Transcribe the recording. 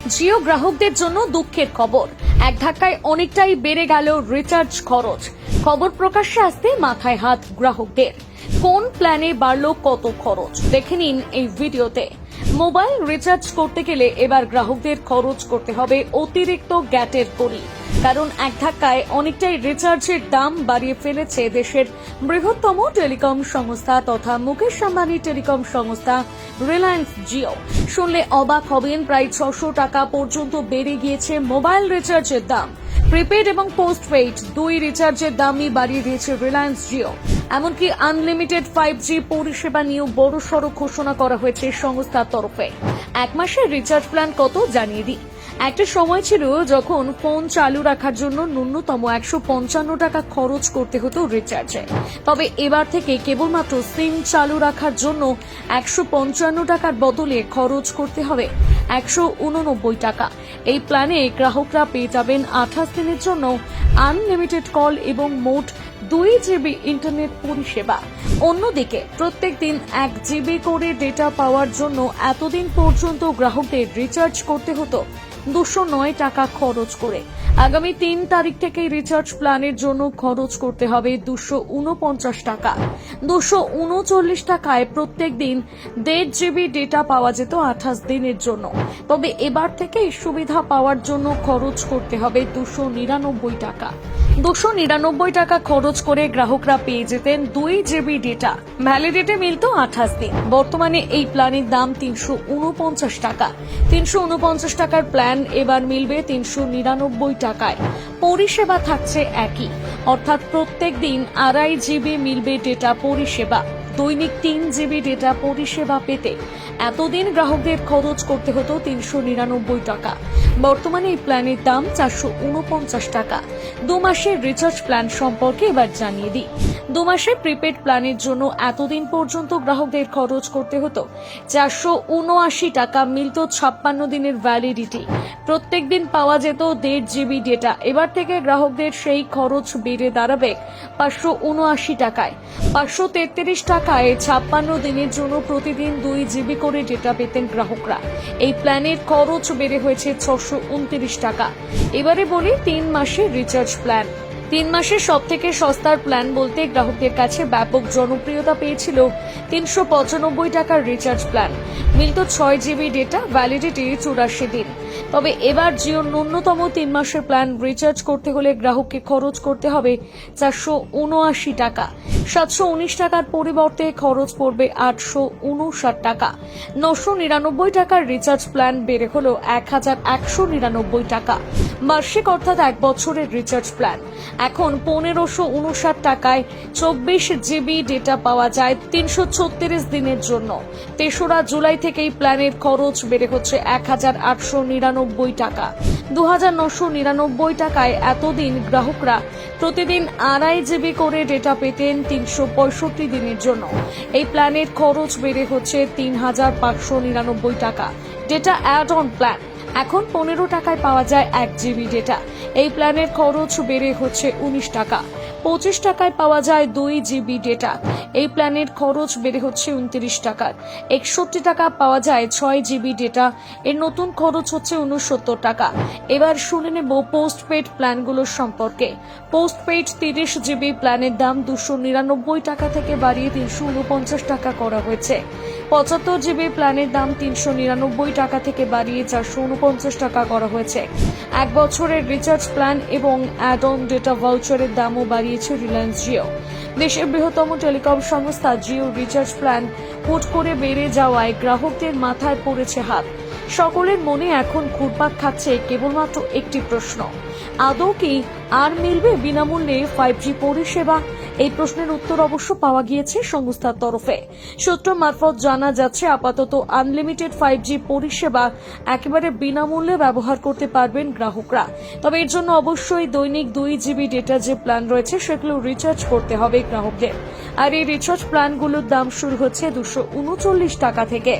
জিও গ্রাহকদের জন্য দুঃখের খবর। এক ধাক্কায় অনেকটাই বেড়ে গেল রিচার্জ খরচ। খবর প্রকাশ্যে আসতে মাথায় হাত গ্রাহকদের। কোন প্ল্যানে বাড়লো কত খরচ, দেখে নিন এই ভিডিওতে। মোবাইল রিচার্জ করতে গেলে এবার গ্রাহকদের খরচ করতে হবে অতিরিক্ত গ্যাটের কড়ি। কারণ এক ধাক্কায় অনেকটাই রিচার্জের দাম বাড়িয়ে ফেলেছে দেশের বৃহত্তম টেলিকম সংস্থা তথা মুকেশ আম্বানি টেলিকম সংস্থা রিলায়েন্স জিও। শুনলে অবাক হবেন, প্রায় 600 টাকা পর্যন্ত বেড়ে গিয়েছে মোবাইল রিচার্জের দাম। প্রিপেড এবং পোস্টপেইড দুই রিচার্জের দামই বাড়িয়ে দিয়েছে রিলায়েন্স জিও। এমনকি আনলিমিটেড 5G পরিষেবা নিয়েও বড়সড় ঘোষণা করা হয়েছে সংস্থার তরফে। এক মাসের রিচার্জ প্ল্যান কত জানিয়ে দিই। একটা সময় ছিল যখন ফোন চালু রাখার জন্য ন্যূনতম 155 টাকা খরচ করতে হতো রিচার্জে। তবে এবার থেকে কেবলমাত্র সিম চালু রাখার জন্য 155 টাকার বদলে খরচ করতে হবে 189 টাকা। এই প্ল্যানে গ্রাহকরা পেয়ে যাবেন 28 দিনের জন্য আনলিমিটেড কল এবং মোট 2 GB ইন্টারনেট পরিষেবা। অন্যদিকে প্রত্যেক দিন 1 GB করে ডেটা পাওয়ার জন্য এতদিন পর্যন্ত গ্রাহকদের রিচার্জ করতে হতো 209 টাকা খরচ করে। আগামী 3 তারিখ থেকে রিচার্জ প্ল্যানের জন্য খরচ করতে হবে 249 টাকা। 239 টাকায় প্রত্যেক দিন 1.5 GB ডেটা পাওয়া যেত 28 দিনের জন্য। তবে এবার থেকে এই সুবিধা পাওয়ার জন্য খরচ করতে হবে 299 টাকা। 299 টাকা খরচ করে গ্রাহকরা পেয়ে যেতেন 2 GB ডেটা। ভ্যালিডিটি মিলত 28 দিন। বর্তমানে এই প্ল্যানের দাম 349 টাকা। 349 টাকার প্ল্যান এবার মিলবে 399 টাকায়। পরিষেবা থাকছে একই, অর্থাৎ প্রত্যেক দিন 2.5 GB মিলবে ডেটা পরিষেবা। দৈনিক 3 GB ডেটা পরিষেবা পেতে এতদিন গ্রাহকদের খরচ করতে হতো 399 টাকা। বর্তমানে এই প্ল্যানের দাম 449 টাকা। 2 মাসের রিচার্জ প্ল্যান সম্পর্কে এবার জানিয়ে দিই। 2 মাসের প্রিপেড প্ল্যানের জন্য এতদিন পর্যন্ত গ্রাহকদের খরচ করতে হতো 479 টাকা, মিলত 56 দিনের ভ্যালিডিটি। প্রত্যেক দিন পাওয়া যেত 1.5 GB ডেটা। এবার থেকে গ্রাহকদের সেই খরচ বেড়ে দাঁড়াবে 579 টাকায়। 533 টাকায় 56 দিনের জন্য প্রতিদিন 2 GB করে ডেটা পেতেন গ্রাহকরা। এই প্ল্যানের খরচ বেড়ে হয়েছে 629 টাকা। এবারে বলি 3 মাসের রিচার্জ প্ল্যান। 3 মাসের সব থেকে সস্তার প্ল্যান বলতে গ্রাহকদের কাছে ব্যাপক জনপ্রিয়তা পেয়েছিল 395 টাকার রিচার্জ প্ল্যান। মিলত 6 GB ডেটা, ভ্যালিডিটি 84 দিন। তবে এবার জিওর ন্যূনতম 3 মাসের প্ল্যান রিচার্জ করতে হলে গ্রাহককে খরচ করতে হবে 479 টাকা। 719 টাকার পরিবর্তে খরচ পড়বে 859 টাকা। 999 টাকার রিচার্জ প্ল্যান বেড়ে হল 1199 টাকা। মাসিক অর্থাৎ 1 বছরের রিচার্জ প্ল্যান এখন 1559 টাকায় 24 GB ডেটা পাওয়া যায় 336 দিনের জন্য। 3রা জুলাই থেকে এই প্ল্যানের খরচ বেড়ে হচ্ছে 1899 টাকা। 2999 টাকায় এতদিন গ্রাহকরা প্রতিদিন 2.5 GB করে ডেটা পেতেন 365 দিনের জন্য। এই প্ল্যানের খরচ বেড়ে হচ্ছে 3599 টাকা। ডেটা অ্যাড অন প্ল্যান এখন 15 টাকায় পাওয়া যায় 1 GB ডেটা। এই প্ল্যানের খরচ বেড়ে হচ্ছে 19 টাকা। 25 টাকায় পাওয়া যায় 2 GB ডেটা। এই প্ল্যানের খরচ বেড়ে হচ্ছে 29 টাকার। 61 টাকা পাওয়া যায় 6 GB ডেটা। এর নতুন খরচ হচ্ছে 69 টাকা। এবার শুনে নেব পোস্টপেড প্ল্যানগুলোর সম্পর্কে। পোস্টপেড 30 GB প্ল্যানের দাম 299 টাকা থেকে বাড়িয়ে 349 টাকা করা হয়েছে। 75 GB প্ল্যানের দাম 399 টাকা থেকে বাড়িয়ে 449 টাকা করা হয়েছে। 1 বছরের রিচার্জ প্ল্যান এবং অ্যাড অন ডেটা ভাউচারের দামও বাড়িয়েছে রিলায়েন্স জিও। দেশের বৃহত্তম টেলিকম সংস্থা জিও রিচার্জ প্ল্যান হুট করে বেড়ে যাওয়ায় গ্রাহকদের মাথায় পড়েছে হাত। সকলের মনে এখন ঘুরপাক খাচ্ছে কেবলমাত্র একটি প্রশ্ন, আদৌ কি আর মিলবে বিনামূল্যে 5G পরিষেবা? এই প্রশ্নের উত্তর অবশ্য পাওয়া গিয়েছে সংস্থার তরফে। সূত্র মারফত জানা যাচ্ছে আপাতত আনলিমিটেড 5G পরিষেবা একেবারে বিনামূল্যে ব্যবহার করতে পারবেন গ্রাহকরা। তবে এর জন্য অবশ্যই দৈনিক 2 GB ডেটা যে প্ল্যান রয়েছে সেগুলো রিচার্জ করতে হবে গ্রাহকদের। আর এই রিচার্জ প্ল্যানগুলোর দাম শুরু হচ্ছে 239 টাকা থেকে।